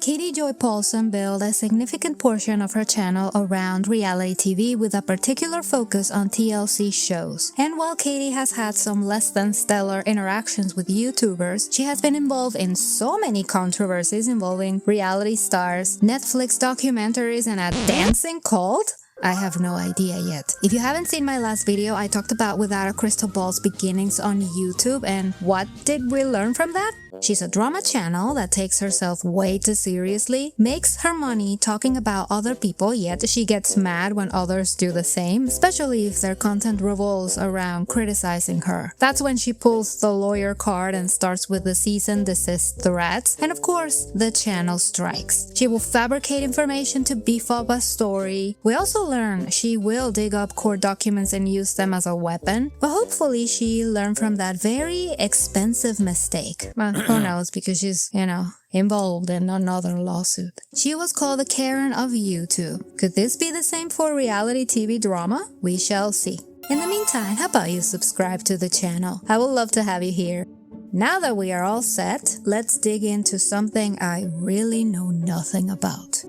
Katie Joy Paulson built a significant portion of her channel around reality TV with a particular focus on TLC shows. And while Katie has had some less than stellar interactions with YouTubers, she has been involved in so many controversies involving reality stars, Netflix documentaries, and a dancing cult? I have no idea yet. If you haven't seen my last video, I talked about Without a Crystal Ball's beginnings on YouTube, and what did we learn from that? She's a drama channel that takes herself way too seriously, makes her money talking about other people, yet she gets mad when others do the same, especially if their content revolves around criticizing her. That's when she pulls the lawyer card and starts with the cease and desist threats, and of course, the channel strikes. She will fabricate information to beef up a story. We also learn she will dig up court documents and use them as a weapon, but hopefully she learned from that very expensive mistake. Well, who knows, because she's, involved in another lawsuit. She was called the Karen of YouTube. Could this be the same for reality TV drama? We shall see. In the meantime, how about you subscribe to the channel? I would love to have you here. Now that we are all set, let's dig into something I really know nothing about.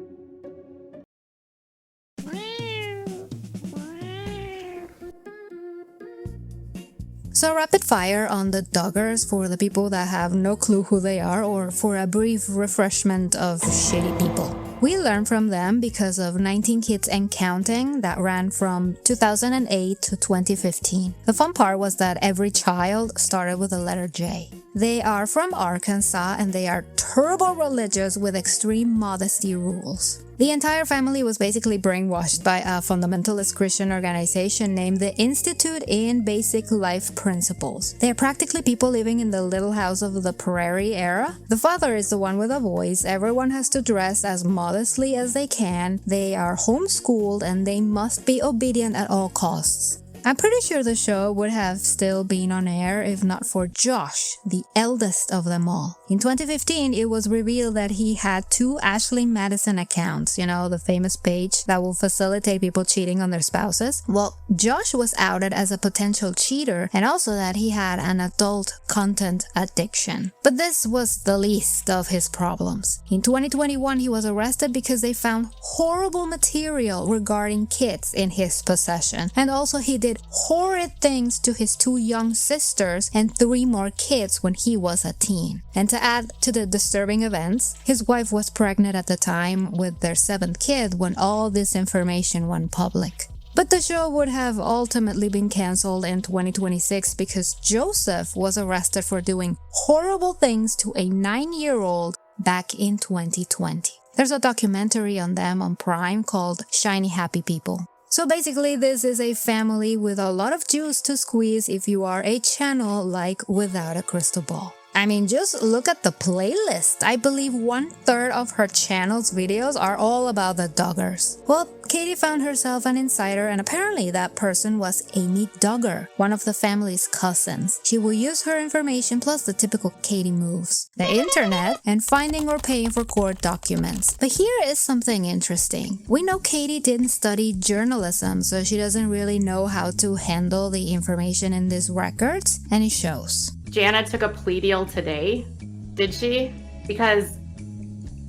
So rapid fire on the Duggars for the people that have no clue who they are, or for a brief refreshment of shitty people. We learned from them because of 19 Kids and Counting that ran from 2008 to 2015. The fun part was that every child started with the letter J. They are from Arkansas and they are turbo religious with extreme modesty rules. The entire family was basically brainwashed by a fundamentalist Christian organization named the Institute in Basic Life Principles. They are practically people living in the Little House of the Prairie era. The father is the one with a voice. Everyone has to dress as modestly as they can. They are homeschooled and they must be obedient at all costs. I'm pretty sure the show would have still been on air if not for Josh, the eldest of them all. In 2015, it was revealed that he had 2 Ashley Madison accounts, the famous page that will facilitate people cheating on their spouses. Well, Josh was outed as a potential cheater and also that he had an adult content addiction. But this was the least of his problems. In 2021, he was arrested because they found horrible material regarding kids in his possession, and also he did horrid things to his 2 young sisters and 3 more kids when he was a teen. And to add to the disturbing events, his wife was pregnant at the time with their 7th kid when all this information went public. But the show would have ultimately been cancelled in 2026 because Joseph was arrested for doing horrible things to a 9-year-old back in 2020. There's a documentary on them on Prime called Shiny Happy People. So basically, this is a family with a lot of juice to squeeze if you are a channel like Without a Crystal Ball. I mean, just look at the playlist. I believe 1/3 of her channel's videos are all about the Duggars. Well, Katie found herself an insider, and apparently that person was Amy Duggar, one of the family's cousins. She will use her information plus the typical Katie moves, the internet, and finding or paying for court documents. But here is something interesting. We know Katie didn't study journalism, so she doesn't really know how to handle the information in these records, and it shows. Jana took a plea deal today, did she? Because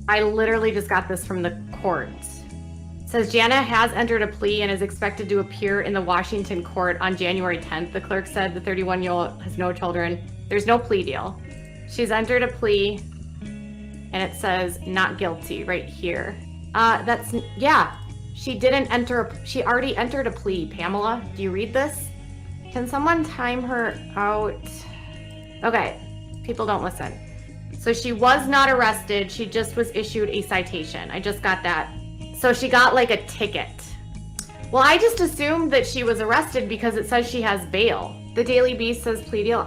I literally just got this from the court. It says Jana has entered a plea and is expected to appear in the Washington court on January 10th. The clerk said the 31-year-old has no children. There's no plea deal. She's entered a plea and it says not guilty right here. She already entered a plea. Pamela, do you read this? Can someone time her out? Okay, people don't listen. So she was not arrested. She just was issued a citation. I just got that. So she got like a ticket. Well, I just assumed that she was arrested because it says she has bail. The Daily Beast says plea deal.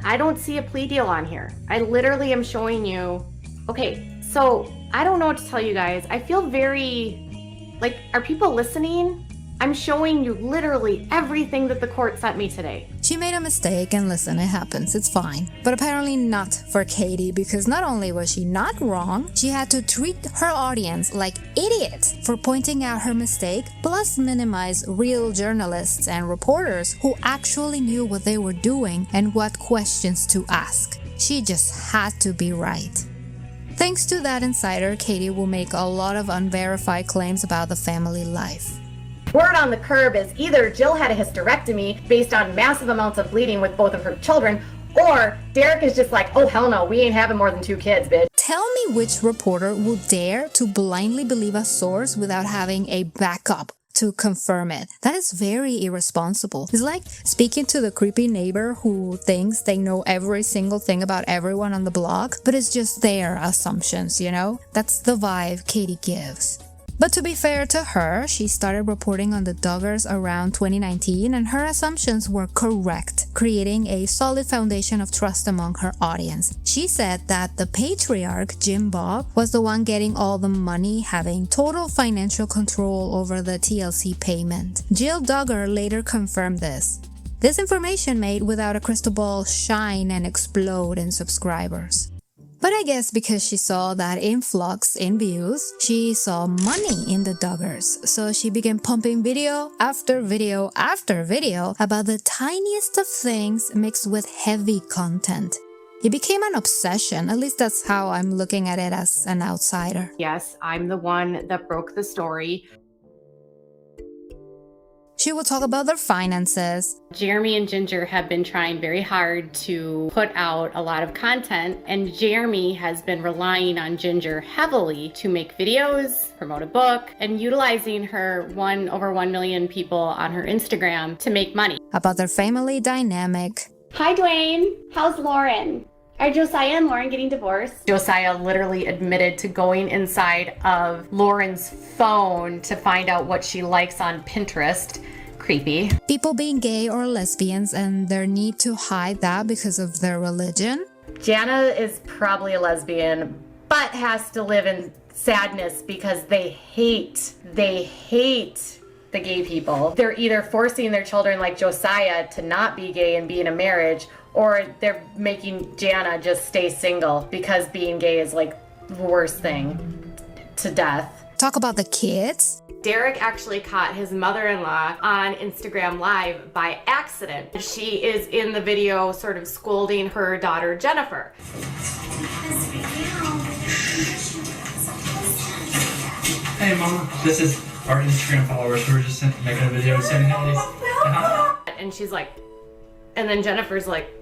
I don't see a plea deal on here. I literally am showing you. Okay, so I don't know what to tell you guys. I feel very, are people listening? I'm showing you literally everything that the court sent me today. She made a mistake, and listen, it happens, it's fine. But apparently not for Katie, because not only was she not wrong, she had to treat her audience like idiots for pointing out her mistake, plus minimize real journalists and reporters who actually knew what they were doing and what questions to ask. She just had to be right. Thanks to that insider, Katie will make a lot of unverified claims about the family life. Word on the curb is either Jill had a hysterectomy based on massive amounts of bleeding with both of her children, or Derek is just like, oh hell no, we ain't having more than 2 kids, bitch. Tell me which reporter would dare to blindly believe a source without having a backup to confirm it. That is very irresponsible. It's like speaking to the creepy neighbor who thinks they know every single thing about everyone on the block, but it's just their assumptions, you know? That's the vibe Katie gives. But to be fair to her, she started reporting on the Duggars around 2019, and her assumptions were correct, creating a solid foundation of trust among her audience. She said that the patriarch, Jim Bob, was the one getting all the money, having total financial control over the TLC payment. Jill Duggar later confirmed this. This information made without a crystal ball shine and explode in subscribers. But I guess because she saw that influx in views, she saw money in the Duggars, so she began pumping video after video after video about the tiniest of things mixed with heavy content. It became an obsession, at least that's how I'm looking at it as an outsider. Yes, I'm the one that broke the story. She will talk about their finances. Jeremy and Ginger have been trying very hard to put out a lot of content, and Jeremy has been relying on Ginger heavily to make videos, promote a book, and utilizing her over 1 million people on her Instagram to make money. About their family dynamic. Hi, Dwayne. How's Lauren? Are Josiah and Lauren getting divorced? Josiah literally admitted to going inside of Lauren's phone to find out what she likes on Pinterest. Creepy. People being gay or lesbians and their need to hide that because of their religion. Jana is probably a lesbian, but has to live in sadness because they hate the gay people. They're either forcing their children like Josiah to not be gay and be in a marriage, or they're making Jana just stay single because being gay is like the worst thing to death. Talk about the kids. Derek actually caught his mother-in-law on Instagram Live by accident. She is in the video sort of scolding her daughter Jennifer. Hey Mama, this is our Instagram followers who were just making a video saying hey. And she's like, and then Jennifer's like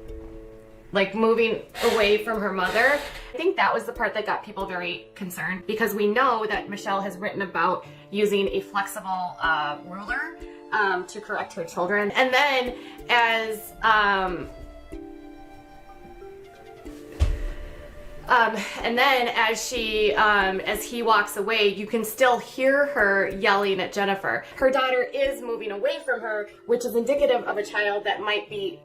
moving away from her mother. I think that was the part that got people very concerned, because we know that Michelle has written about using a flexible ruler to correct her children. And then as he walks away, you can still hear her yelling at Jennifer. Her daughter is moving away from her, which is indicative of a child that might be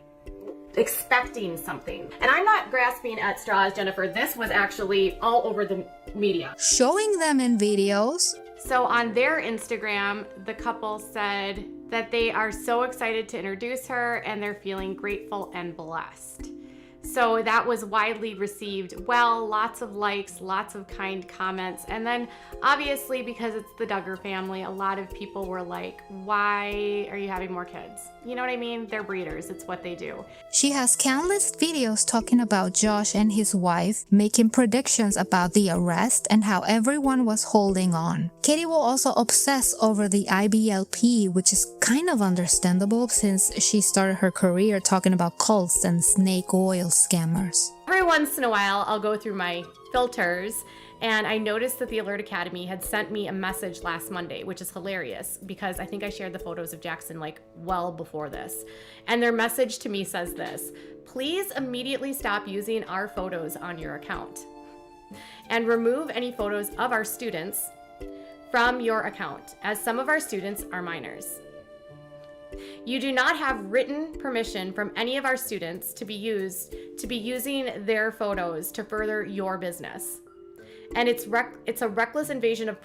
expecting something. And I'm not grasping at straws, Jennifer. This was actually all over the media. Showing them in videos. So on their Instagram, the couple said that they are so excited to introduce her and they're feeling grateful and blessed. So that was widely received well, lots of likes, lots of kind comments. And then obviously, because it's the Duggar family, a lot of people were like, why are you having more kids? You know what I mean? They're breeders. It's what they do. She has countless videos talking about Josh and his wife, making predictions about the arrest and how everyone was holding on. Katie will also obsess over the IBLP, which is kind of understandable since she started her career talking about cults and snake oil scammers. Every once in a while, I'll go through my filters, and I noticed that the Alert Academy had sent me a message last Monday, which is hilarious because I think I shared the photos of Jackson like well before this. And their message to me says this: please immediately stop using our photos on your account and remove any photos of our students from your account, as some of our students are minors. You do not have written permission from any of our students to be using their photos to further your business. And it's a reckless invasion of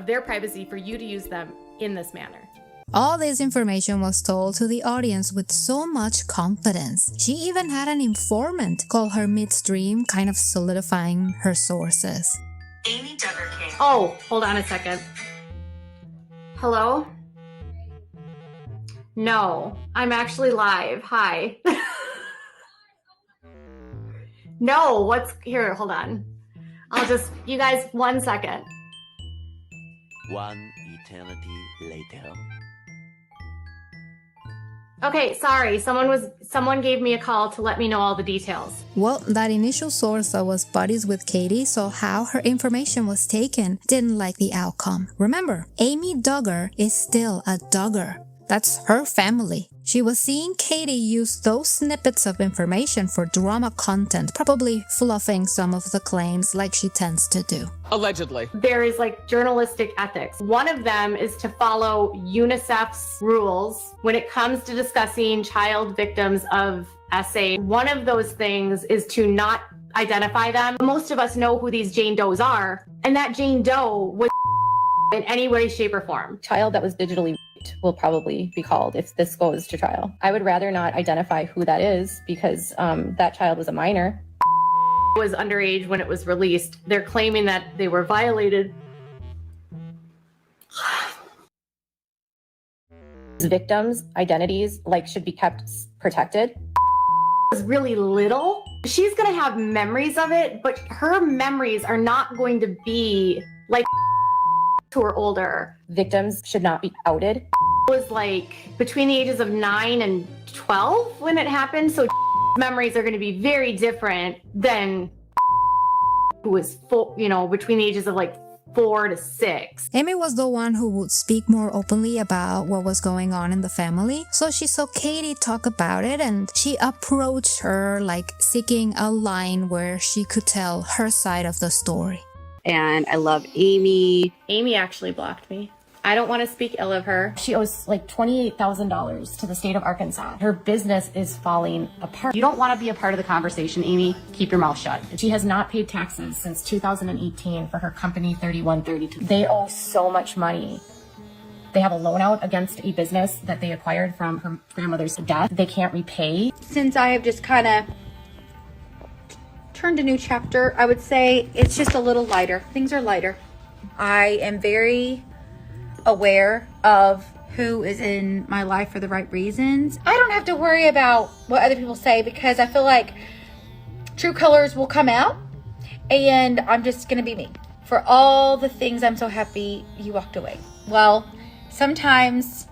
their privacy for you to use them in this manner. All this information was told to the audience with so much confidence. She even had an informant call her midstream, kind of solidifying her sources. Amy Duggar King. Oh, hold on a second. Hello? No, I'm actually live. Hi. No, what's here? Hold on. You guys, 1 second. One eternity later. Okay, sorry. Someone gave me a call to let me know all the details. Well, that initial source that was buddies with Katie saw how her information was taken, didn't like the outcome. Remember, Amy Duggar is still a Duggar. That's her family. She was seeing Katie use those snippets of information for drama content, probably fluffing some of the claims like she tends to do. Allegedly. There is like journalistic ethics. One of them is to follow UNICEF's rules when it comes to discussing child victims of SA. One of those things is to not identify them. Most of us know who these Jane Does are, and that Jane Doe was in any way, shape, or form. Child that was digitally raped will probably be called if this goes to trial. I would rather not identify who that is because that child was a minor. Was underage when it was released. They're claiming that they were violated. Victims' identities should be kept protected. Was really little. She's gonna have memories of it, but her memories are not going to be like who are older. Victims should not be outed. Was like between the ages of 9 and 12 when it happened, so memories are going to be very different than who was between the ages of 4 to 6. Amy was the one who would speak more openly about what was going on in the family, so she saw Katie talk about it and she approached her seeking a line where she could tell her side of the story. And I love Amy. Amy actually blocked me. I don't want to speak ill of her. She owes $28,000 to the state of Arkansas. Her business is falling apart. You don't want to be a part of the conversation, Amy. Keep your mouth shut. She has not paid taxes since 2018 for her company 3132. They owe so much money. They have a loan out against a business that they acquired from her grandmother's death. They can't repay. Since I have just kind of turned a new chapter, I would say it's just a little lighter. Things are lighter. I am very aware of who is in my life for the right reasons. I don't have to worry about what other people say because I feel like true colors will come out and I'm just going to be me. For all the things, I'm so happy you walked away. Well, sometimes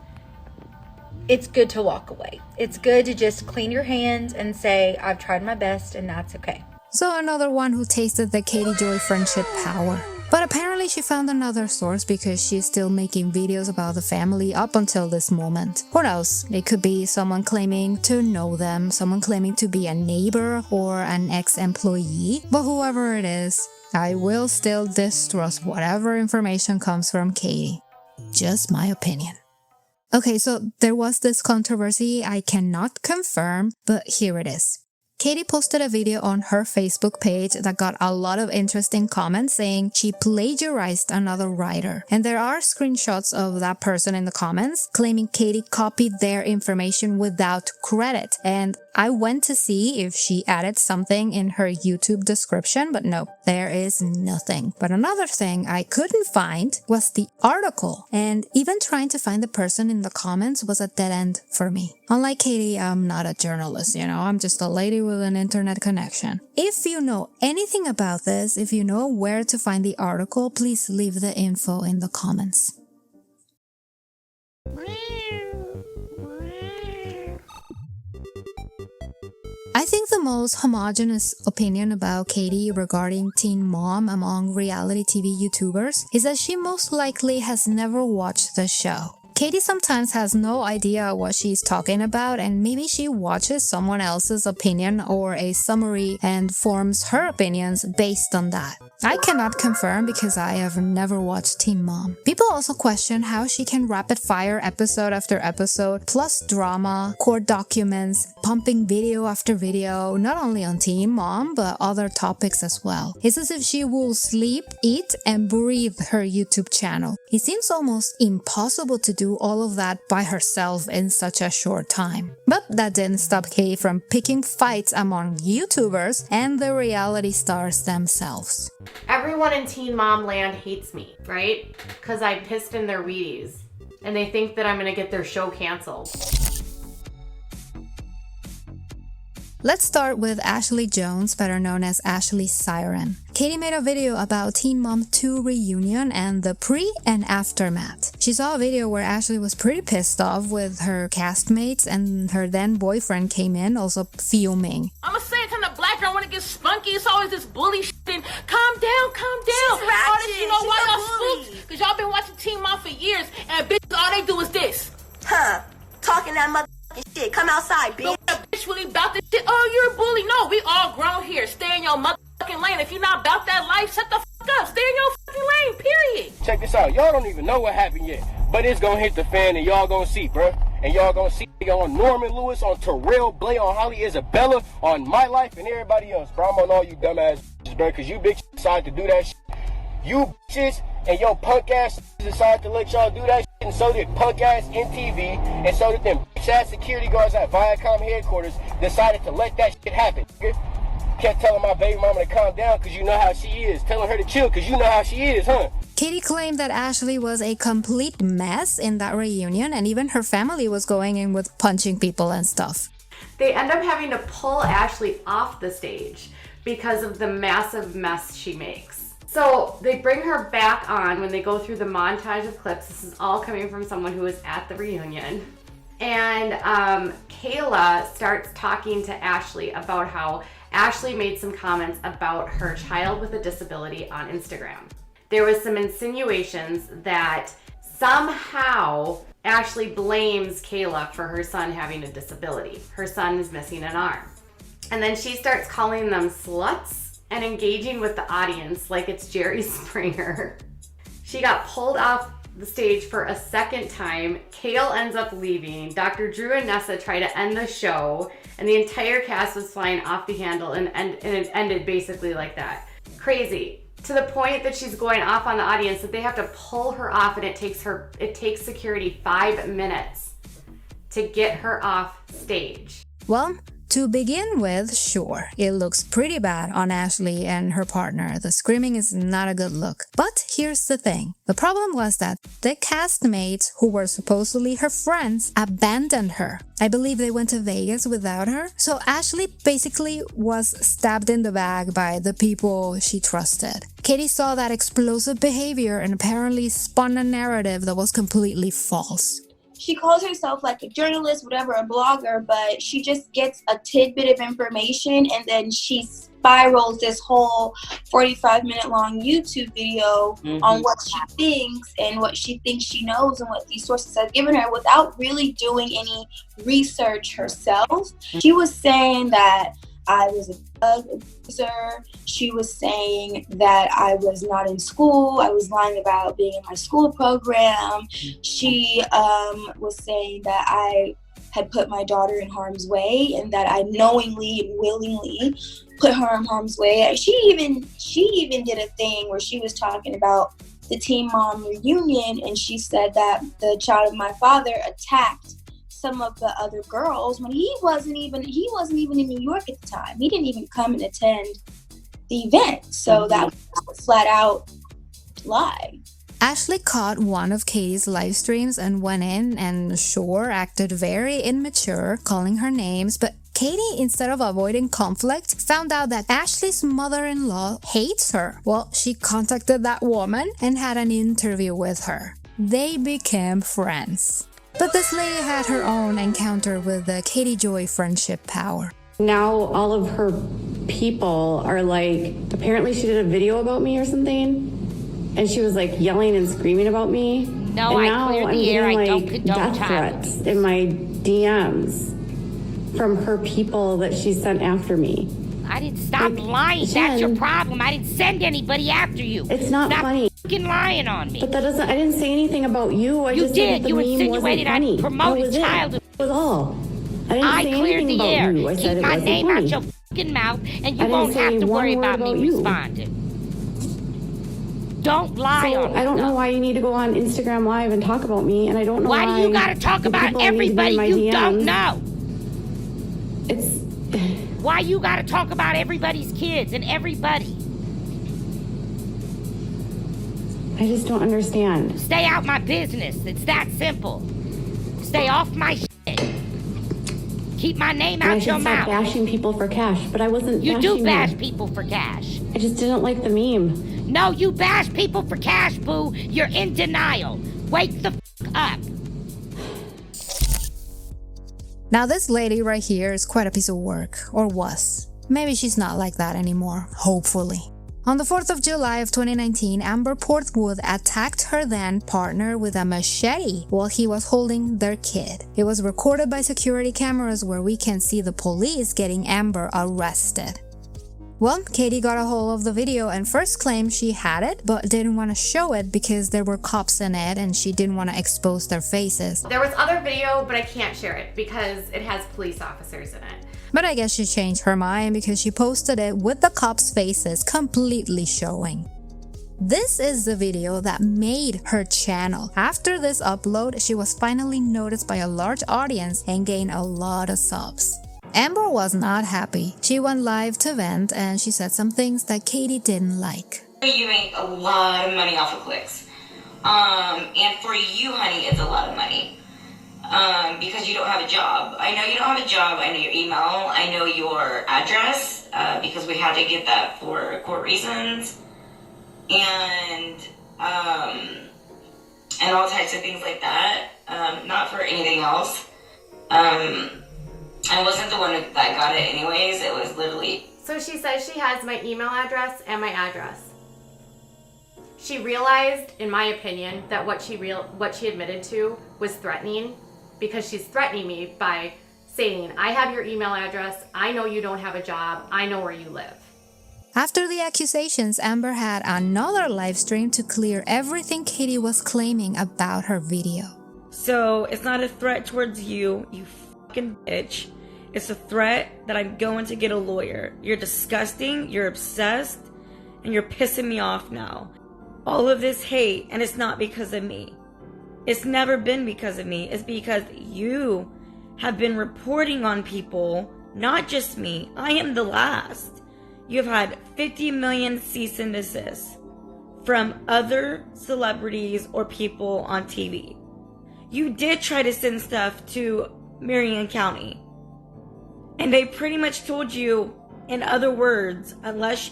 it's good to walk away. It's good to just clean your hands and say, I've tried my best and that's okay. So another one who tasted the Katie Joy friendship power. But apparently she found another source because she's still making videos about the family up until this moment. Who knows? It could be someone claiming to know them, someone claiming to be a neighbor or an ex-employee. But whoever it is, I will still distrust whatever information comes from Katie. Just my opinion. Okay, so there was this controversy I cannot confirm, but here it is. Katie posted a video on her Facebook page that got a lot of interesting comments saying she plagiarized another writer. And there are screenshots of that person in the comments claiming Katie copied their information without credit. And I went to see if she added something in her YouTube description, but no, there is nothing. But another thing I couldn't find was the article. And even trying to find the person in the comments was a dead end for me. Unlike Katie, I'm not a journalist, I'm just a lady with an internet connection. If you know anything about this, if you know where to find the article, please leave the info in the comments. I think the most homogeneous opinion about Katie regarding Teen Mom among reality TV YouTubers is that she most likely has never watched the show. Katie sometimes has no idea what she's talking about, and maybe she watches someone else's opinion or a summary and forms her opinions based on that. I cannot confirm because I have never watched Teen Mom. People also question how she can rapid fire episode after episode, plus drama, court documents, pumping video after video, not only on Teen Mom, but other topics as well. It's as if she will sleep, eat, and breathe her YouTube channel. It seems almost impossible to do do all of that by herself in such a short time. But that didn't stop Katie from picking fights among YouTubers and the reality stars themselves. Everyone in Teen Mom Land hates me, right? Because I pissed in their Wheaties. And they think that I'm gonna get their show canceled. Let's start with Ashley Jones, better known as Ashley Siren. Katie made a video about Teen Mom 2 reunion and the pre and aftermath. She saw a video where Ashley was pretty pissed off with her castmates and her then boyfriend came in also fuming. I'ma say it to the black girl when it gets spunky. It's always this bully shit. And calm down, calm down. She's ratchet. All this, you know She's why a y'all bully. spooked? Because y'all been watching Teen Mom for years and bitches all they do is this. Huh. Talking that motherfucking shit. Come outside, bitch. So when a bitch really about this shit, oh, you're a bully. No, we all grown here. Stay in your motherfucking lane. If you're not about that life, shut the fuck up. Stay in your fucking lane, period. Check this out. Y'all don't even know what happened yet. But it's gonna hit the fan and y'all gonna see, bruh. And y'all gonna see on Norman Lewis, on Terrell Blay, on Holly Isabella, on My Life and everybody else, bro. I'm on all you dumbass bitches, bro, because you bitches decided to do that shit. You bitches and your punk ass decided to let y'all do that shit, and so did punk ass NTV, and so did them bitch ass security guards at Viacom headquarters decided to let that shit happen. Kept telling my baby mama to calm down because you know how she is. Telling her to chill because you know how she is, huh? Katie claimed that Ashley was a complete mess in that reunion and even her family was going in with punching people and stuff. They end up having to pull Ashley off the stage because of the massive mess she makes. So they bring her back on when they go through the montage of clips. This is all coming from someone who was at the reunion. And Kayla starts talking to Ashley about how Ashley made some comments about her child with a disability on Instagram. There was some insinuations that somehow Ashley blames Kayla for her son having a disability. Her son is missing an arm. And then she starts calling them sluts and engaging with the audience like it's Jerry Springer. She got pulled off the stage for a second time. Kale ends up leaving. Dr. Drew and Nessa try to end the show, and the entire cast was flying off the handle, and it ended basically like that. Crazy. To the point that she's going off on the audience that they have to pull her off, and it takes security 5 minutes to get her off stage. Well, to begin with, sure, it looks pretty bad on Ashley and her partner. The screaming is not a good look. But here's the thing. The problem was that the castmates, who were supposedly her friends, abandoned her. I believe they went to Vegas without her. So Ashley basically was stabbed in the back by the people she trusted. Katie saw that explosive behavior and apparently spun a narrative that was completely false. She calls herself like a journalist, whatever, a blogger, but she just gets a tidbit of information and then she spirals this whole 45-minute long YouTube video on what she thinks and what she thinks she knows and what these sources have given her without really doing any research herself. She was saying that I was a drug abuser. She was saying that I was not in school. I was lying about being in my school program. She was saying that I had put my daughter in harm's way and that I knowingly and willingly put her in harm's way. She even did a thing where she was talking about the Teen Mom reunion, and she said that the child of my father attacked some of the other girls when he wasn't even in New York at the time. He didn't even come and attend the event. So that was a flat out lie. Ashley caught one of Katie's live streams and went in and sure acted very immature, calling her names, but Katie, instead of avoiding conflict, found out that Ashley's mother-in-law hates her. Well, she contacted that woman and had an interview with her. They became friends. But this lady had her own encounter with the Katie Joy friendship power. Now all of her people are like, apparently she did a video about me or something, and she was like yelling and screaming about me. No, and I cleared the air. I don't condone death threats in my DMs from her people that she sent after me. I didn't stop lying. Jen, that's your problem. I didn't send anybody after you. It's not funny. Fucking lying on me. But that doesn't. I didn't say anything about you. You just did. Said that the You meme insinuated wasn't funny. I promoted child. That was all. I didn't say cleared anything the about air. you. I said Keep it my wasn't name funny. out your fucking mouth, and I you won't didn't say have to one worry word about me you. responding. Don't lie So on me. I don't know why you need to go on Instagram Live and talk about me, and I don't know why. Why do you gotta talk the about people need to be in everybody my you don't DMs. know? It's Why you gotta talk about everybody's kids and everybody? I just don't understand. Stay out my business. It's that simple. Stay off my shit. Keep my name And I out should your stop mouth. bashing people for cash, but I wasn't You bashing do bash them. people for cash. I just didn't like the meme. No, you bash people for cash, boo. You're in denial. Wake the f up. Now this lady right here is quite a piece of work, or was. Maybe she's not like that anymore, hopefully. On the 4th of July of 2019, Amber Portwood attacked her then partner with a machete while he was holding their kid. It was recorded by security cameras where we can see the police getting Amber arrested. Well, Katie got a hold of the video and first claimed she had it, but didn't want to show it because there were cops in it and she didn't want to expose their faces. There was other video, but I can't share it because it has police officers in it. But I guess she changed her mind because she posted it with the cops' faces completely showing. This is the video that made her channel. After this upload, she was finally noticed by a large audience and gained a lot of subs. Amber was not happy. She went live to vent and she said some things that Katie didn't like. You make a lot of money off of clicks. And for you, honey, it's a lot of money. Because you don't have a job. I know you don't have a job. I know your email. I know your address, because we had to get that for court reasons. And all types of things like that. Not for anything else. I wasn't the one that got it anyways. It was literally... So she says she has my email address and my address. She realized, in my opinion, that what she admitted to was threatening, because she's threatening me by saying, I have your email address, I know you don't have a job, I know where you live. After the accusations, Amber had another live stream to clear everything Katie was claiming about her video. So it's not a threat towards you, you fucking bitch. It's a threat that I'm going to get a lawyer. You're disgusting, you're obsessed, and you're pissing me off now. All of this hate, and it's not because of me. It's never been because of me. It's because you have been reporting on people, not just me. I am the last. You've had 50 million cease and desist from other celebrities or people on TV. You did try to send stuff to Marion County. And they pretty much told you, in other words, unless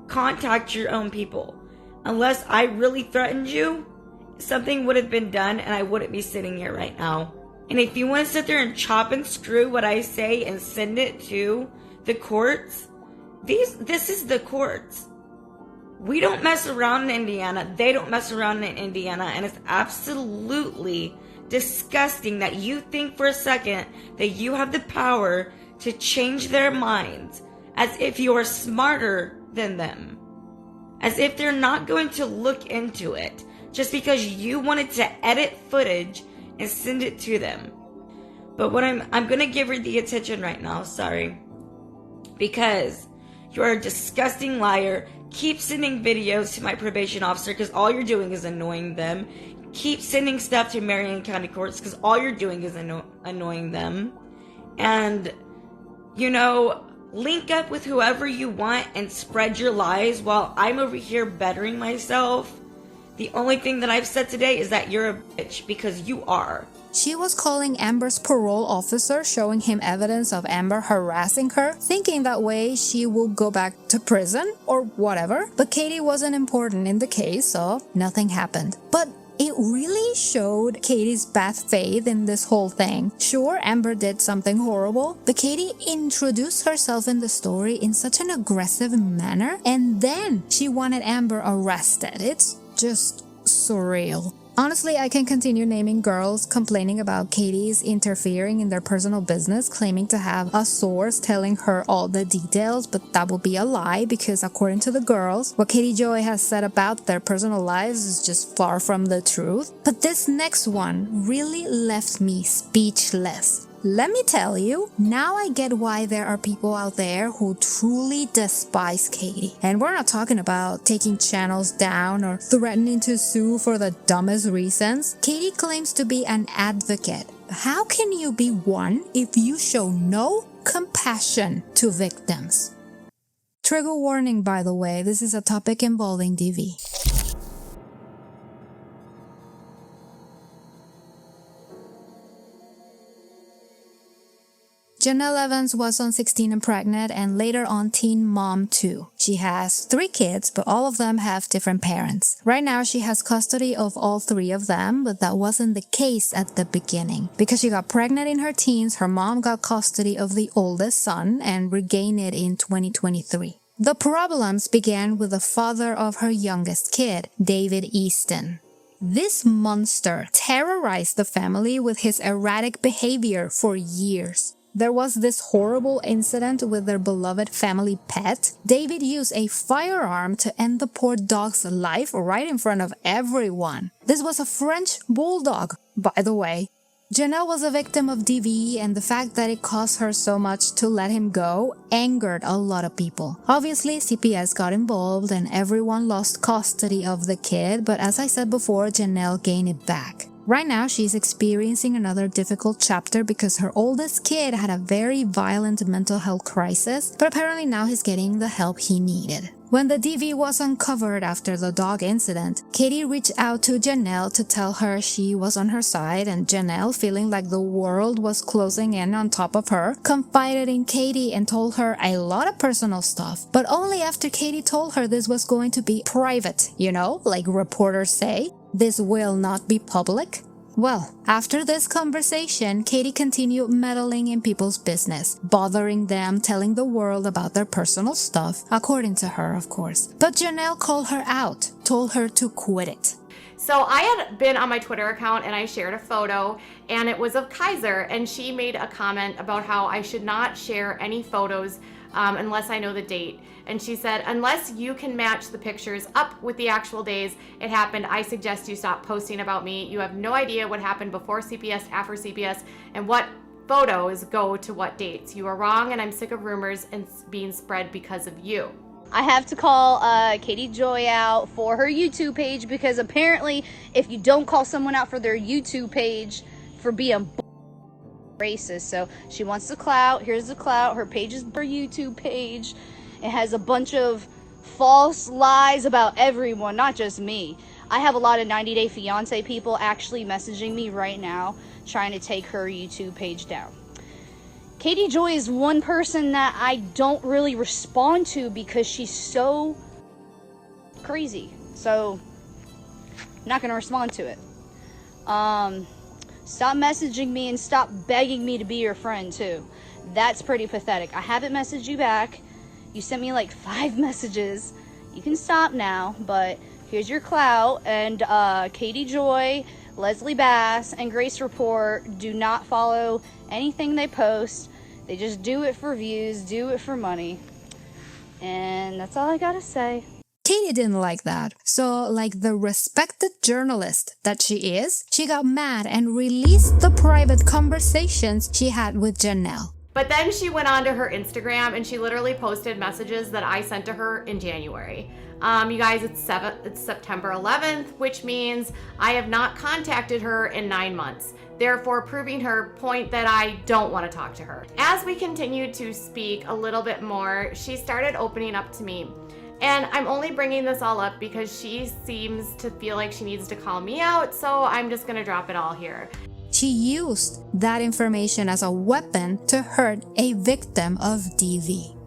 contact your own people. Unless I really threatened you, something would have been done and I wouldn't be sitting here right now. And if you want to sit there and chop and screw what I say and send it to the courts, this is the courts. We don't mess around in Indiana. They don't mess around in Indiana. And it's absolutely disgusting that you think for a second that you have the power to change their minds as if you are smarter than them. As if they're not going to look into it just because you wanted to edit footage and send it to them. But what I'm going to give her the attention right now, sorry. Because you're a disgusting liar. Keep sending videos to my probation officer because all you're doing is annoying them. Keep sending stuff to Marion County courts because all you're doing is annoying them. And, you know, link up with whoever you want and spread your lies while I'm over here bettering myself. The only thing that I've said today is that you're a bitch because you are. She was calling Amber's parole officer, showing him evidence of Amber harassing her, thinking that way she will go back to prison or whatever. But Katie wasn't important in the case, so nothing happened. But it really showed Katie's bad faith in this whole thing. Sure, Amber did something horrible, but Katie introduced herself in the story in such an aggressive manner, and then she wanted Amber arrested. It's just surreal. Honestly, I can continue naming girls complaining about Katie's interfering in their personal business, claiming to have a source telling her all the details, but that would be a lie because according to the girls, what Katie Joy has said about their personal lives is just far from the truth. But this next one really left me speechless. Let me tell you, now I get why there are people out there who truly despise Katie. And we're not talking about taking channels down or threatening to sue for the dumbest reasons. Katie claims to be an advocate. How can you be one if you show no compassion to victims? Trigger warning, by the way, this is a topic involving DV. Jenelle Evans was on 16 and pregnant and later on teen mom too. She has 3 kids, but all of them have different parents. Right now she has custody of all 3 of them, but that wasn't the case at the beginning. Because she got pregnant in her teens, her mom got custody of the oldest son and regained it in 2023. The problems began with the father of her youngest kid, David Easton. This monster terrorized the family with his erratic behavior for years. There was this horrible incident with their beloved family pet. David used a firearm to end the poor dog's life right in front of everyone. This was a French bulldog, by the way. Jenelle was a victim of DV, and the fact that it cost her so much to let him go angered a lot of people. Obviously, CPS got involved and everyone lost custody of the kid, but as I said before, Jenelle gained it back. Right now, she's experiencing another difficult chapter because her oldest kid had a very violent mental health crisis, but apparently now he's getting the help he needed. When the DV was uncovered after the dog incident, Katie reached out to Jenelle to tell her she was on her side, and Jenelle, feeling like the world was closing in on top of her, confided in Katie and told her a lot of personal stuff, but only after Katie told her this was going to be private, like reporters say. This will not be public. Well, after this conversation, Katie continued meddling in people's business, bothering them, telling the world about their personal stuff, according to her, of course. But Jenelle called her out, told her to quit it. So I had been on my Twitter account and I shared a photo, and it was of Kaiser, and she made a comment about how I should not share any photos unless I know the date. And she said, unless you can match the pictures up with the actual days it happened, I suggest you stop posting about me. You have no idea what happened before CPS, after CPS, and what photos go to what dates. You are wrong, and I'm sick of rumors and being spread because of you. I have to call Katie Joy out for her YouTube page, because apparently if you don't call someone out for their YouTube page for being racist, so she wants the clout. Here's the clout. Her page is her YouTube page. It has a bunch of false lies about everyone, not just me. I have a lot of 90 Day Fiance people actually messaging me right now trying to take her YouTube page down. Katie Joy is one person that I don't really respond to because she's so crazy. So, I'm not going to respond to it. Stop messaging me and stop begging me to be your friend too. That's pretty pathetic. I haven't messaged you back. You sent me like 5 messages. You can stop now, but here's your clout. And Katie Joy, Leslie Bass, and Grace Report do not follow anything they post. They just do it for views, do it for money. And that's all I gotta say. Katie didn't like that. So, like the respected journalist that she is, she got mad and released the private conversations she had with Jenelle. But then she went on to her Instagram and she literally posted messages that I sent to her in January. You guys, it's September 11th, which means I have not contacted her in 9 months, therefore proving her point that I don't want to talk to her. As we continued to speak a little bit more, she started opening up to me. And I'm only bringing this all up because she seems to feel like she needs to call me out, so I'm just going to drop it all here. She used that information as a weapon to hurt a victim of DV.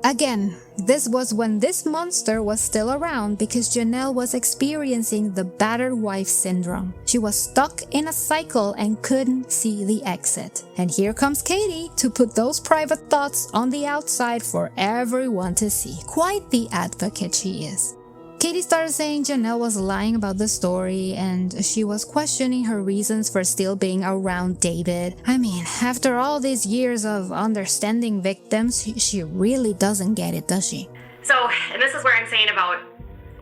Again, this was when this monster was still around because Jenelle was experiencing the battered wife syndrome. She was stuck in a cycle and couldn't see the exit. And here comes Katie to put those private thoughts on the outside for everyone to see. Quite the advocate she is. Katie started saying Jenelle was lying about the story and she was questioning her reasons for still being around David. I mean, after all these years of understanding victims, she really doesn't get it, does she? So, and this is where I'm saying about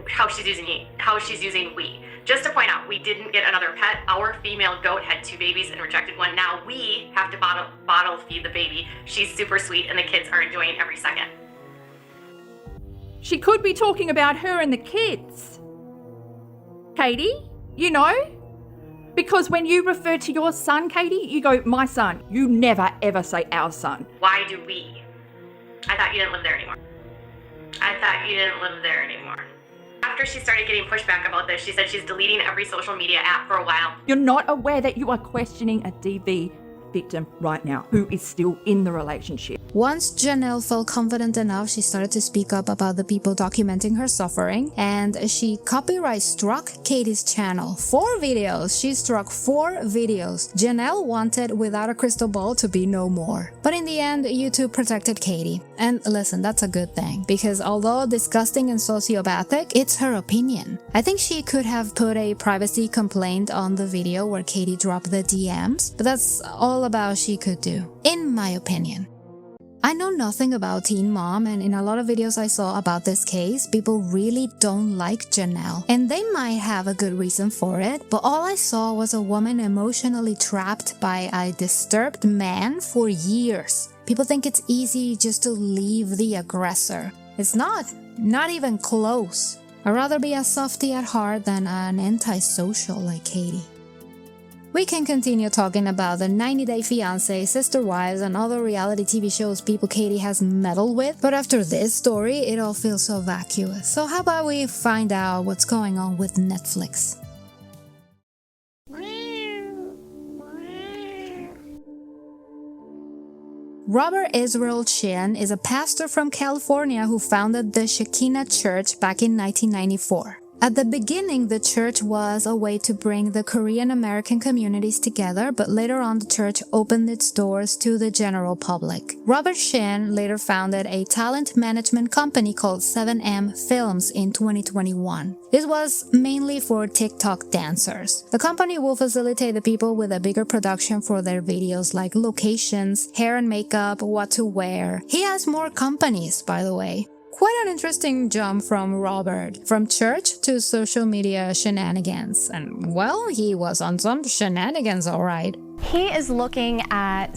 how she's using we. Just to point out, we didn't get another pet. Our female goat had 2 babies and rejected one. Now we have to bottle feed the baby. She's super sweet and the kids are enjoying every second. She could be talking about her and the kids. Katie, you know? Because when you refer to your son, Katie, you go, my son. You never ever say our son. Why do we? I thought you didn't live there anymore. After she started getting pushback about this, she said she's deleting every social media app for a while. You're not aware that you are questioning a DV victim right now who is still in the relationship. Once Jenelle felt confident enough, she started to speak up about the people documenting her suffering, and she copyright struck Katie's channel. 4 videos. She struck 4 videos. Jenelle wanted Without a Crystal Ball to be no more. But in the end, YouTube protected Katie. And listen, that's a good thing, because although disgusting and sociopathic, it's her opinion. I think she could have put a privacy complaint on the video where Katie dropped the DMs, but that's all about she could do, in my opinion. I know nothing about Teen Mom, and in a lot of videos I saw about this case, people really don't like Jenelle, and they might have a good reason for it, but all I saw was a woman emotionally trapped by a disturbed man for years. People think it's easy just to leave the aggressor. It's not even close. I'd rather be a softie at heart than an antisocial like Katie. We can continue talking about the 90 Day Fiancé, Sister Wives, and other reality TV shows people Katie has meddled with, but after this story, it all feels so vacuous. So how about we find out what's going on with Netflix? Robert Israel Chin is a pastor from California who founded the Shekinah Church back in 1994. At the beginning, the church was a way to bring the Korean American communities together, but later on the church opened its doors to the general public. Robert Shin later founded a talent management company called 7M Films in 2021. This was mainly for TikTok dancers. The company will facilitate the people with a bigger production for their videos like locations, hair and makeup, what to wear. He has more companies, by the way. Quite an interesting jump from Robert, from church to social media shenanigans. And well, he was on some shenanigans, alright. He is looking at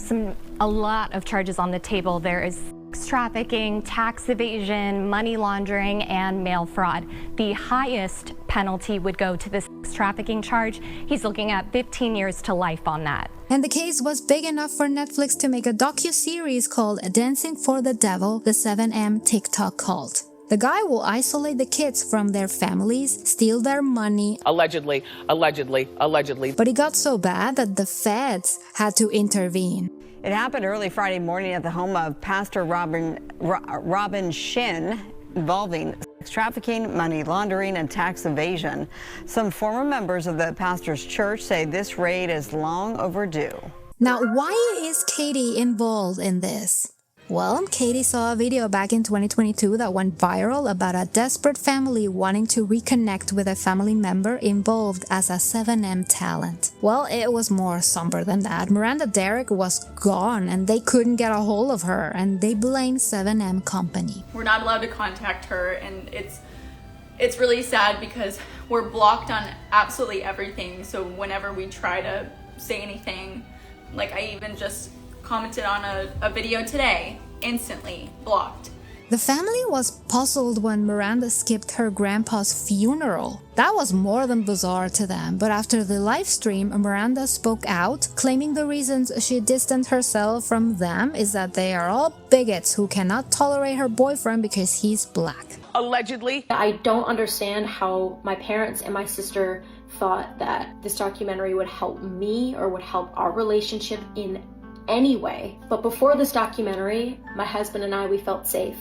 a lot of charges on the table. There is sex trafficking, tax evasion, money laundering, and mail fraud. The highest penalty would go to the sex trafficking charge. He's looking at 15 years to life on that. And the case was big enough for Netflix to make a docu-series called Dancing for the Devil, the 7M TikTok Cult. The guy will isolate the kids from their families, steal their money. Allegedly. But it got so bad that the feds had to intervene. It happened early Friday morning at the home of Pastor Robin Shin, involving sex trafficking, money laundering, and tax evasion. Some former members of the pastor's church say this raid is long overdue. Now, why is Katie involved in this? Well, Katie saw a video back in 2022 that went viral about a desperate family wanting to reconnect with a family member involved as a 7M talent. Well, it was more somber than that. Miranda Derrick was gone and they couldn't get a hold of her, and they blamed 7M Company. We're not allowed to contact her, and it's really sad because we're blocked on absolutely everything. So whenever we try to say anything, like I even just commented on a video today, instantly blocked. The family was puzzled when Miranda skipped her grandpa's funeral. That was more than bizarre to them, but after the live stream, Miranda spoke out, claiming the reasons she distanced herself from them is that they are all bigots who cannot tolerate her boyfriend because he's black. Allegedly. I don't understand how my parents and my sister thought that this documentary would help me or would help our relationship in any way. But before this documentary, my husband and I, we felt safe.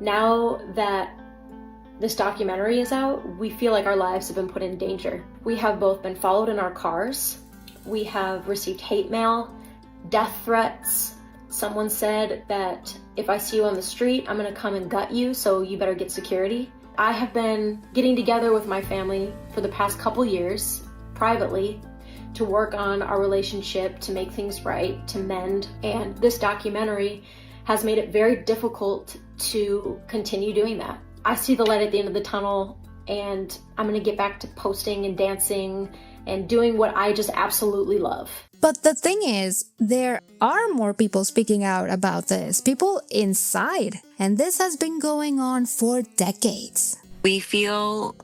Now that this documentary is out, we feel like our lives have been put in danger. We have both been followed in our cars. We have received hate mail, death threats. Someone said that if I see you on the street, I'm gonna come and gut you, so you better get security. I have been getting together with my family for the past couple years, privately, to work on our relationship, to make things right, to mend. And this documentary has made it very difficult to continue doing that. I see the light at the end of the tunnel and I'm gonna get back to posting and dancing and doing what I just absolutely love. But the thing is, there are more people speaking out about this, people inside, and this has been going on for decades. We feel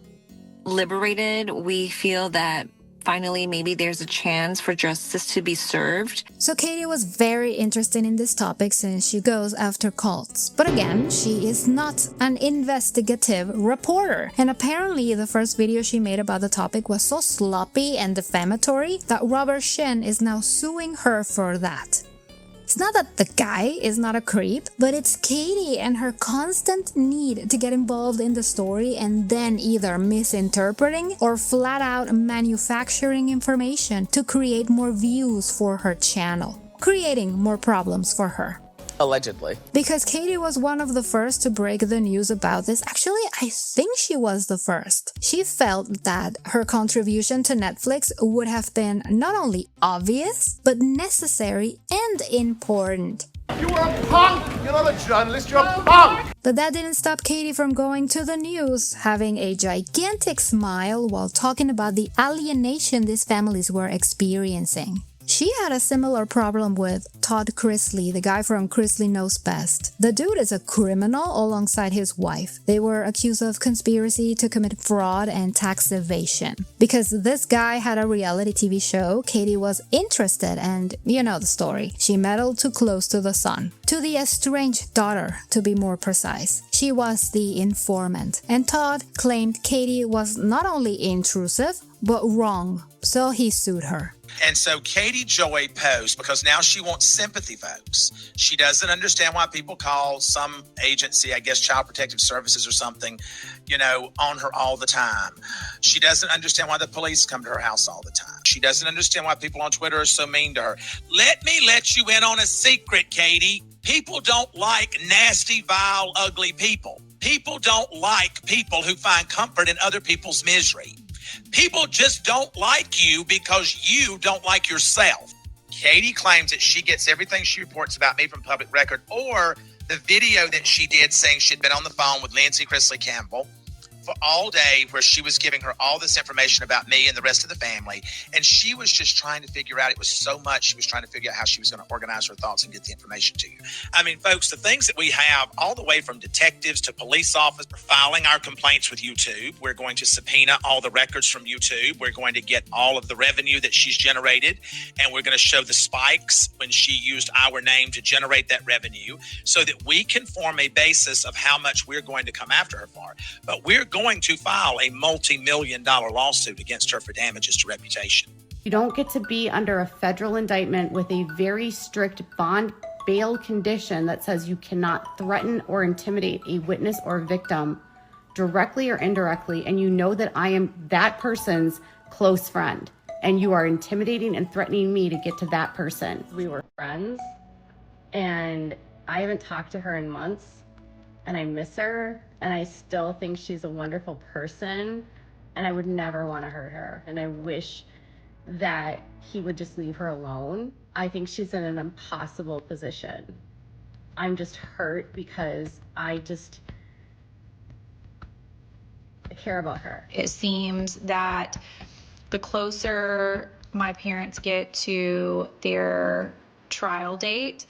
liberated. We feel that finally maybe there's a chance for justice to be served. So Katie was very interested in this topic since she goes after cults. But again, she is not an investigative reporter. And apparently the first video she made about the topic was so sloppy and defamatory that Robert Shin is now suing her for that. It's not that the guy is not a creep, but it's Katie and her constant need to get involved in the story and then either misinterpreting or flat out manufacturing information to create more views for her channel, creating more problems for her. Allegedly. Because Katie was one of the first to break the news about this. Actually, I think she was the first. She felt that her contribution to Netflix would have been not only obvious, but necessary and important. You are a punk! You're not a journalist, you're a punk! But that didn't stop Katie from going to the news, having a gigantic smile while talking about the alienation these families were experiencing. She had a similar problem with Todd Chrisley, the guy from Chrisley Knows Best. The dude is a criminal alongside his wife. They were accused of conspiracy to commit fraud and tax evasion. Because this guy had a reality TV show, Katie was interested and, you know the story. She meddled too close to the son. To the estranged daughter, to be more precise. She was the informant. And Todd claimed Katie was not only intrusive, but wrong. So he sued her. And so Katie Joy posts, because now she wants sympathy, folks. She doesn't understand why people call some agency, I guess Child Protective Services or something, on her all the time. She doesn't understand why the police come to her house all the time. She doesn't understand why people on Twitter are so mean to her. Let me let you in on a secret, Katie. People don't like nasty, vile, ugly people. People don't like people who find comfort in other people's misery. People just don't like you because you don't like yourself. Katie claims that she gets everything she reports about me from public record, or the video that she did saying she'd been on the phone with Lindsay Chrisley Campbell for all day, where she was giving her all this information about me and the rest of the family. And she was just trying to figure out, it was so much, she was trying to figure out how she was going to organize her thoughts and get the information to you. I mean, folks, the things that we have, all the way from detectives to police officers, filing our complaints with YouTube. We're going to subpoena all the records from YouTube. We're going to get all of the revenue that she's generated, and we're going to show the spikes when she used our name to generate that revenue, so that we can form a basis of how much we're going to come after her for. But we're going to file a multi-million-dollar lawsuit against her for damages to reputation. You don't get to be under a federal indictment with a very strict bond bail condition that says you cannot threaten or intimidate a witness or victim directly or indirectly, and you know that I am that person's close friend, and you are intimidating and threatening me to get to that person. We were friends, and I haven't talked to her in months, and I miss her, and I still think she's a wonderful person, and I would never want to hurt her, and I wish that he would just leave her alone. I think she's in an impossible position. I'm just hurt because I care about her. It seems that the closer my parents get to their trial date,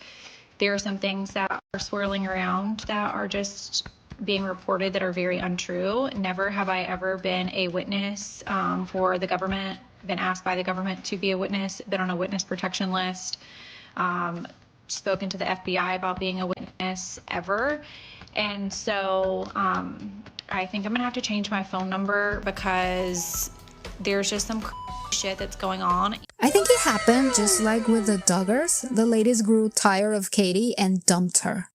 there are some things that are swirling around that are just being reported that are very untrue. Never have I ever been a witness for the government, been asked by the government to be a witness, been on a witness protection list, spoken to the FBI about being a witness ever. And so I think I'm gonna have to change my phone number because there's just some shit that's going on. I think it happened just like with the Duggars. The ladies grew tired of Katie and dumped her.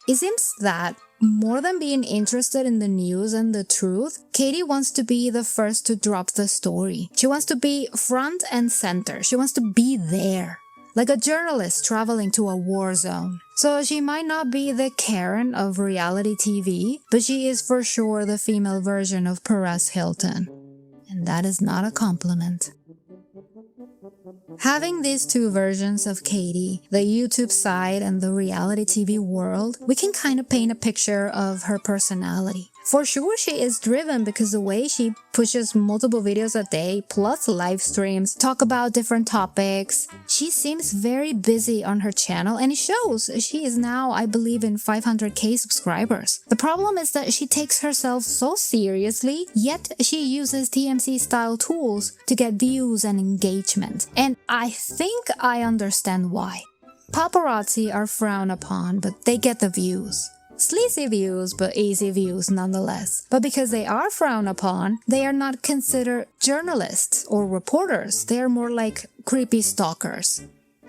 It seems that more than being interested in the news and the truth, Katie wants to be the first to drop the story. She wants to be front and center. She wants to be there, like a journalist traveling to a war zone. So she might not be the Karen of reality TV, but she is for sure the female version of Perez Hilton. And that is not a compliment. Having these two versions of Katie, the YouTube side and the reality TV world, we can kind of paint a picture of her personality. For sure, she is driven because the way she pushes multiple videos a day, plus live streams, talk about different topics. She seems very busy on her channel, and it shows. She is now, I believe, in 500k subscribers. The problem is that she takes herself so seriously, yet she uses TMZ-style tools to get views and engagement. And I think I understand why. Paparazzi are frowned upon, but they get the views. Sleazy views, but easy views nonetheless. But because they are frowned upon, they are not considered journalists or reporters. They are more like creepy stalkers.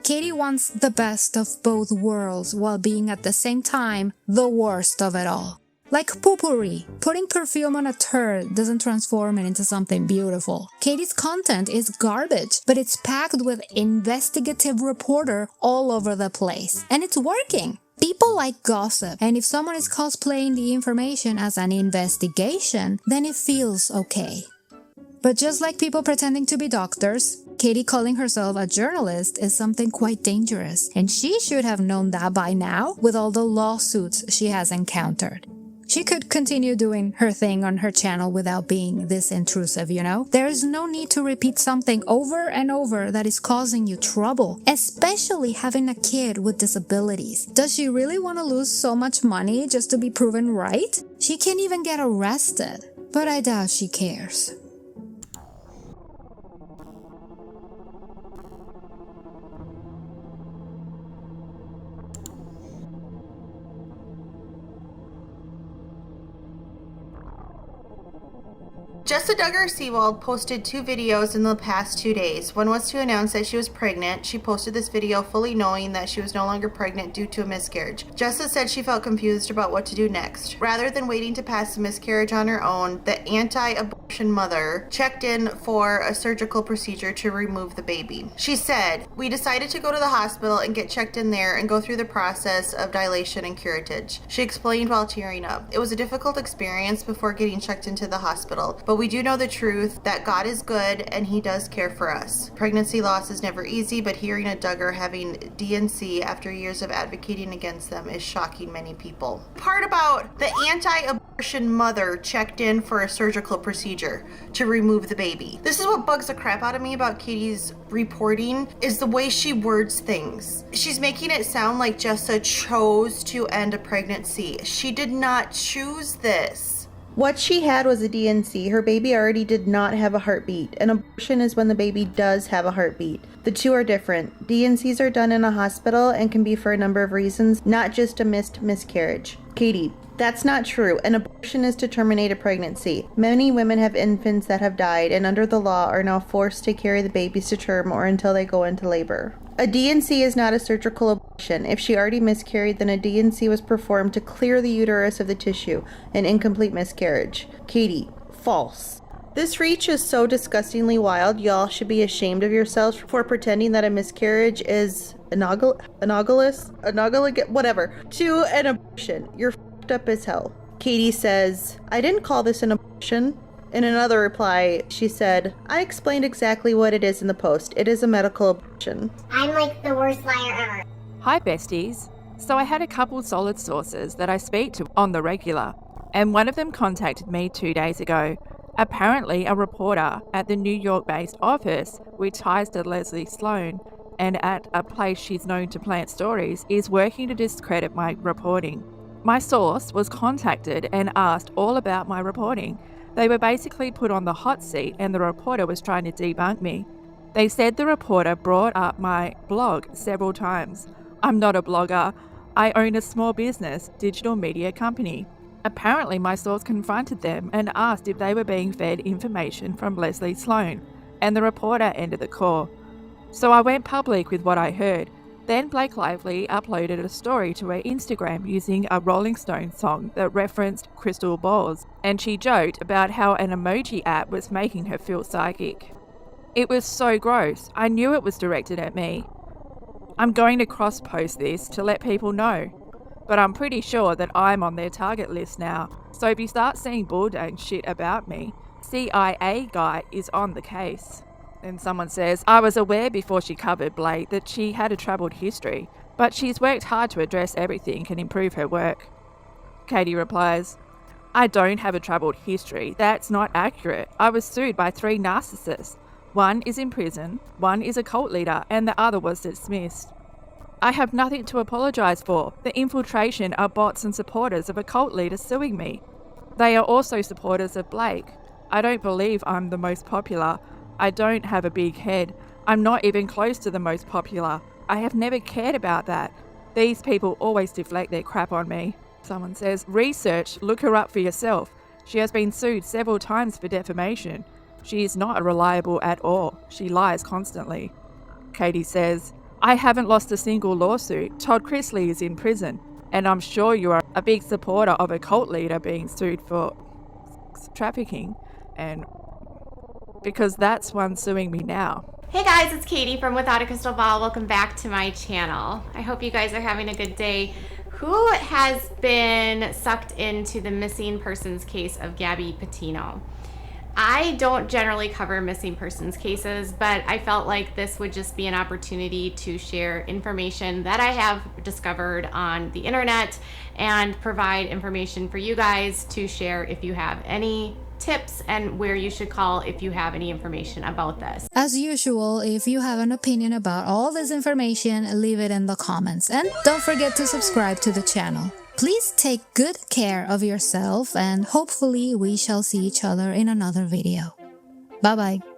Katie wants the best of both worlds while being at the same time the worst of it all. Like potpourri, putting perfume on a turd doesn't transform it into something beautiful. Katie's content is garbage, but it's packed with investigative reporter all over the place. And it's working. People like gossip, and if someone is cosplaying the information as an investigation, then it feels okay. But just like people pretending to be doctors, Katie calling herself a journalist is something quite dangerous, and she should have known that by now with all the lawsuits she has encountered. She could continue doing her thing on her channel without being this intrusive, you know? There is no need to repeat something over and over that is causing you trouble, especially having a kid with disabilities. Does she really want to lose so much money just to be proven right? She can't even get arrested, but I doubt she cares. Jessa Duggars posted 2 videos in the past 2 days. One was to announce that she was pregnant. She posted this video fully knowing that she was no longer pregnant due to a miscarriage. Jessa said she felt confused about what to do next. Rather than waiting to pass the miscarriage on her own, the anti-abortion mother checked in for a surgical procedure to remove the baby. She said, "We decided to go to the hospital and get checked in there and go through the process of dilation and curettage." She explained while tearing up. "It was a difficult experience before getting checked into the hospital, but we do know the truth that God is good and He does care for us. Pregnancy loss is never easy, but hearing a Duggar having DNC after years of advocating against them is shocking many people." Part about the anti-abortion mother checked in for a surgical procedure to remove the baby. This is what bugs the crap out of me about Katie's reporting, is the way she words things. She's making it sound like Jessa chose to end a pregnancy. She did not choose this. What she had was a DNC. Her baby already did not have a heartbeat. An abortion is when the baby does have a heartbeat. The two are different. DNCs are done in a hospital and can be for a number of reasons, not just a missed miscarriage. Katie, that's not true. An abortion is to terminate a pregnancy. Many women have infants that have died and under the law are now forced to carry the babies to term or until they go into labor. A DNC is not a surgical abortion. If she already miscarried, then a DNC was performed to clear the uterus of the tissue, an incomplete miscarriage. Katie, false. This reach is so disgustingly wild, y'all should be ashamed of yourselves for pretending that a miscarriage is analogous to an abortion. You're f***ed up as hell. Katie says, "I didn't call this an abortion." In another reply, she said, "I explained exactly what it is in the post. It is a medical abortion." I'm like the worst liar ever. Hi besties. So I had a couple solid sources that I speak to on the regular, and one of them contacted me 2 days ago. Apparently a reporter at the New York-based office with ties to Leslie Sloan and at a place she's known to plant stories is working to discredit my reporting. My source was contacted and asked all about my reporting. They were basically put on the hot seat and the reporter was trying to debunk me. They said the reporter brought up my blog several times. I'm not a blogger. I own a small business, digital media company. Apparently my source confronted them and asked if they were being fed information from Leslie Sloan, and the reporter ended the call. So I went public with what I heard. Then Blake Lively uploaded a story to her Instagram using a Rolling Stones song that referenced crystal balls, and she joked about how an emoji app was making her feel psychic. It was so gross. I knew it was directed at me. I'm going to cross-post this to let people know, but I'm pretty sure that I'm on their target list now, so if you start seeing bulldog shit about me, CIA guy is on the case. Then someone says, I was aware before she covered Blake that she had a troubled history, but she's worked hard to address everything and improve her work. Katie replies, I don't have a troubled history. That's not accurate. I was sued by 3 narcissists. One is in prison, one is a cult leader, and the other was dismissed. I have nothing to apologise for. The infiltration are bots and supporters of a cult leader suing me. They are also supporters of Blake. I don't believe I'm the most popular. I don't have a big head. I'm not even close to the most popular. I have never cared about that. These people always deflect their crap on me. Someone says, research, look her up for yourself. She has been sued several times for defamation. She is not reliable at all. She lies constantly. Katie says, I haven't lost a single lawsuit. Todd Chrisley is in prison, and I'm sure you are a big supporter of a cult leader being sued for trafficking, and because that's one suing me now. Hey guys, it's Katie from Without a Crystal Ball. Welcome back to my channel. I hope you guys are having a good day. Who has been sucked into the missing persons case of Gabby Petito? I don't generally cover missing persons cases, but I felt like this would just be an opportunity to share information that I have discovered on the internet and provide information for you guys to share if you have any tips and where you should call if you have any information about this. As usual, if you have an opinion about all this information, leave it in the comments. And don't forget to subscribe to the channel. Please take good care of yourself, and hopefully we shall see each other in another video. Bye bye.